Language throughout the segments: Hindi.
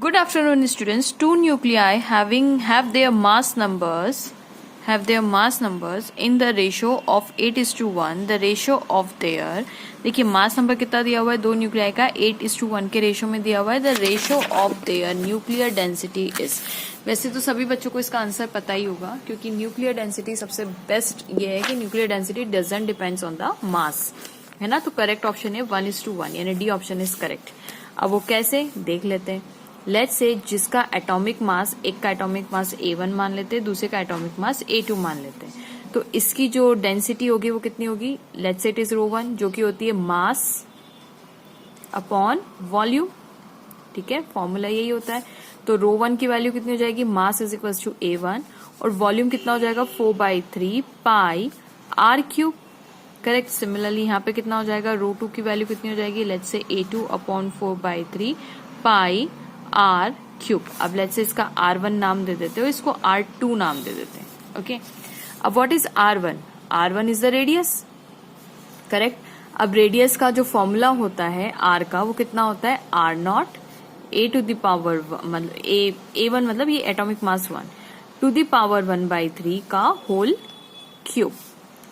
Good afternoon, students. Two nuclei have their mass numbers in the ratio of 8:1. The ratio of their, देखिए मास नंबर कितना दिया हुआ है दो न्यूक्लियाई का 8:1 के रेशियो में दिया हुआ है. The ratio of their nuclear density is. वैसे तो सभी बच्चों को इसका आंसर पता ही होगा क्योंकि न्यूक्लियर डेंसिटी सबसे बेस्ट ये है कि nuclear density doesn't depends on the mass, है ना. तो करेक्ट ऑप्शन है 1:1 यानी डी ऑप्शन इज करेक्ट. अब वो कैसे देख लेते हैं. लेट्स से जिसका एटॉमिक मास, एक का एटॉमिक मास A1 मान लेते हैं, दूसरे का एटॉमिक मास A2 मान लेते हैं. तो इसकी जो डेंसिटी होगी वो कितनी होगी. लेट्स से इट इज ρ1 जो कि होती है मास अपॉन वॉल्यूम. ठीक है, फॉर्मूला यही होता है. तो ρ1 की वैल्यू कितनी हो जाएगी. Mass is equal to A1 और वॉल्यूम कितना हो जाएगा 4/3 पाई r³. करेक्ट. सिमिलरली यहाँ पे कितना हो जाएगा. ρ2 की वैल्यू कितनी हो जाएगी. Let's say A2 upon 4/3 pi r³. अब लेट्स से इसका R1 नाम दे देते हो, इसको R2 नाम दे देते हैं. ओके. अब what is R1. R1 is the radius. Correct. अब रेडियस का जो फॉर्मूला होता है R का वो कितना होता है R0 A to the power मतलब A1 मतलब ये atomic mass 1 to the power 1/3 का होल क्यूब.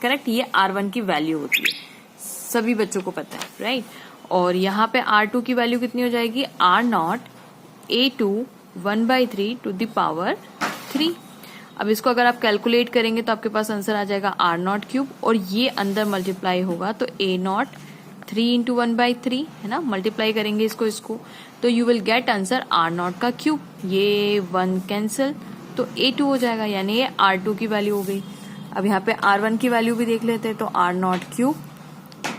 करेक्ट. ये R1 की वैल्यू होती है, सभी बच्चों को पता है, राइट. और यहाँ पे R2 की वैल्यू कितनी हो जाएगी R0 A2 1/3 to the power 3. अब इसको अगर आप कैलकुलेट करेंगे तो आपके पास आंसर आ जाएगा R0³ और ये अंदर मल्टीप्लाई होगा तो A0 3 इंटू 1/3 है ना. मल्टीप्लाई करेंगे इसको तो you will get answer R0 का क्यूब. ये 1 कैंसिल तो A2 हो जाएगा यानी ये R2 की वैल्यू हो गई. अब यहाँ पे R1 की वैल्यू भी देख लेते हैं तो R0³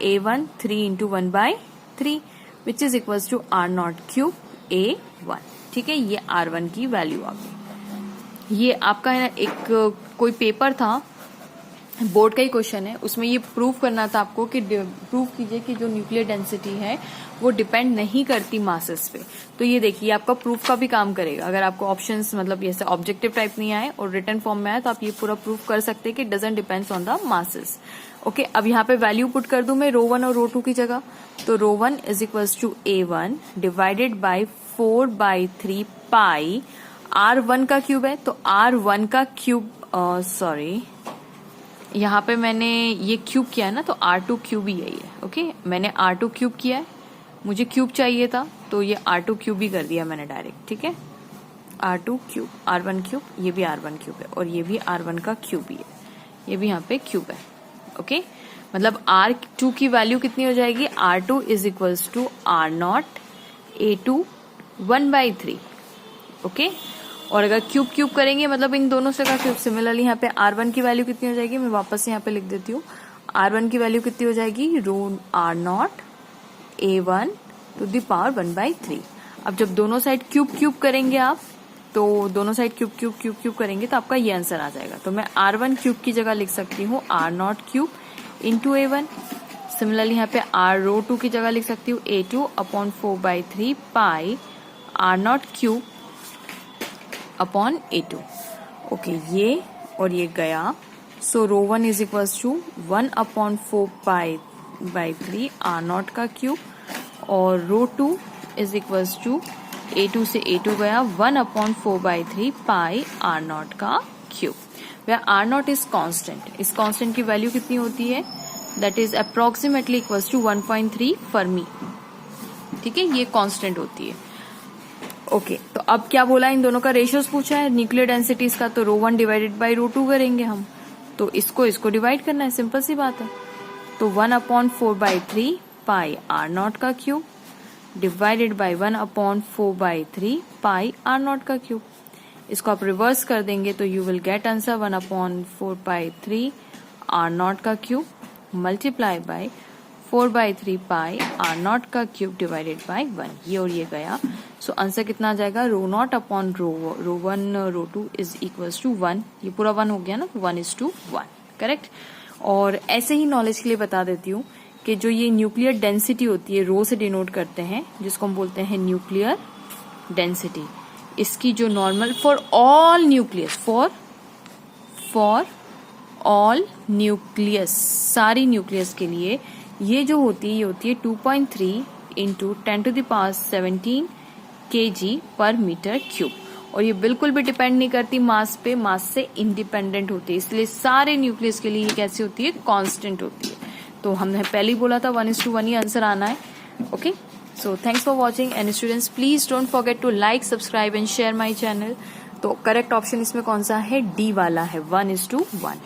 A1 3 into 1/3 which is equal to R0³ A1. ठीक है, ये R1 की वैल्यू आ गई. ये आपका है ना एक कोई पेपर था, बोर्ड का ही क्वेश्चन है, उसमें ये प्रूव करना था आपको कि प्रूव कीजिए कि जो न्यूक्लियर डेंसिटी है वो डिपेंड नहीं करती मासेस पे. तो ये देखिए आपका प्रूफ का भी काम करेगा. अगर आपको ऑप्शंस मतलब ऐसे ऑब्जेक्टिव टाइप नहीं आए और रिटर्न फॉर्म में आए तो आप ये पूरा प्रूफ कर सकते हैं कि doesn't depends on the masses. Okay. अब यहाँ पे वैल्यू पुट कर दूं मैं ρ1 और ρ2 की जगह. तो ρ1 is equal to A1 divided by 4/3 pi R1 का क्यूब है तो R1 का क्यूब सॉरी यहाँ पे मैंने ये क्यूब किया है ना तो R2³ ही यही है. ओके. मैंने R2³ किया है, मुझे क्यूब चाहिए था तो ये R2³ ही कर दिया मैंने डायरेक्ट. ठीक है, R2³ R1³ ये भी R1³ है और ये भी R1 का क्यूब ही है, ये भी यहाँ पे क्यूब है. ओके. मतलब R2 की वैल्यू कितनी हो जाएगी R2 is equal to R0 A2 1/3. Okay. और अगर क्यूब करेंगे मतलब इन दोनों से का क्यूब. सिमिलरली यहाँ पे R1 की वैल्यू कितनी हो जाएगी, मैं वापस यहाँ पे लिख देती हूँ. R1 की वैल्यू कितनी हो जाएगी R0 A1 to the power 1/3. अब जब दोनों साइड क्यूब करेंगे आप तो दोनों साइड क्यूब करेंगे तो आपका ये आंसर आ जाएगा. तो मैं R1³ की जगह लिख सकती हूँ R0³ इंटू A1. सिमिलरली यहाँ पे ρ2 की जगह लिख सकती हूँ A2 अपॉन 4/3 पाई R0³ अपॉन A2. ओके. ये और ये गया. So ρ1 is equal to 1 upon 4/3 R0 का क्यूब और ρ2 इज इक्वल टू A2 से A2 गया 1 अपॉन 4/3 पाई R0 का क्यूब. वह R0 इज कांस्टेंट. इस कांस्टेंट की वैल्यू कितनी होती है, that is approximately equal to 1.3 fermi. ठीक है, ये कांस्टेंट होती है. ओके. तो अब क्या बोला, इन दोनों का रेशियोस पूछा है न्यूक्लियर डेंसिटीज का. तो ρ1 डिवाइडेड बाई ρ2 करेंगे हम. तो इसको डिवाइड करना है, सिंपल सी बात है. तो 1 अपॉन 4/3 पाई R0 का cube divided by 1 upon 4/3 pi R0 का क्यूब. इसको आप रिवर्स कर देंगे तो you will get answer 1 upon 4/3 R0 का cube multiply by 4/3 pi R0 का क्यूब डिवाइडेड बाई 1. ये और ये गया. सो आंसर कितना आ जाएगा ρ0 अपॉन ρ1 ρ2 इज इक्वल टू 1. ये पूरा 1 हो गया ना, 1:1. करेक्ट. और ऐसे ही नॉलेज के लिए बता देती हूँ कि जो ये न्यूक्लियर डेंसिटी होती है रो से डिनोट करते हैं जिसको हम बोलते हैं न्यूक्लियर डेंसिटी. इसकी जो normal for all nucleus for all nucleus सारी न्यूक्लियस के लिए ये जो होती है ये होती है 2.3 into 10 to the power 17 kg/m³। और ये बिल्कुल भी डिपेंड नहीं करती मास पे, मास से इंडिपेंडेंट होती है, इसलिए सारे न्यूक्लियस के लिए ये कैसी होती है, कांस्टेंट होती है। तो हमने पहले ही बोला था 1:1 ही आंसर आना है। Okay, so thanks for watching and students please don't forget to like, subscribe and share my channel. तो करेक्ट ऑप्शन इसमें कौन सा है, डी वाला है, 1:1।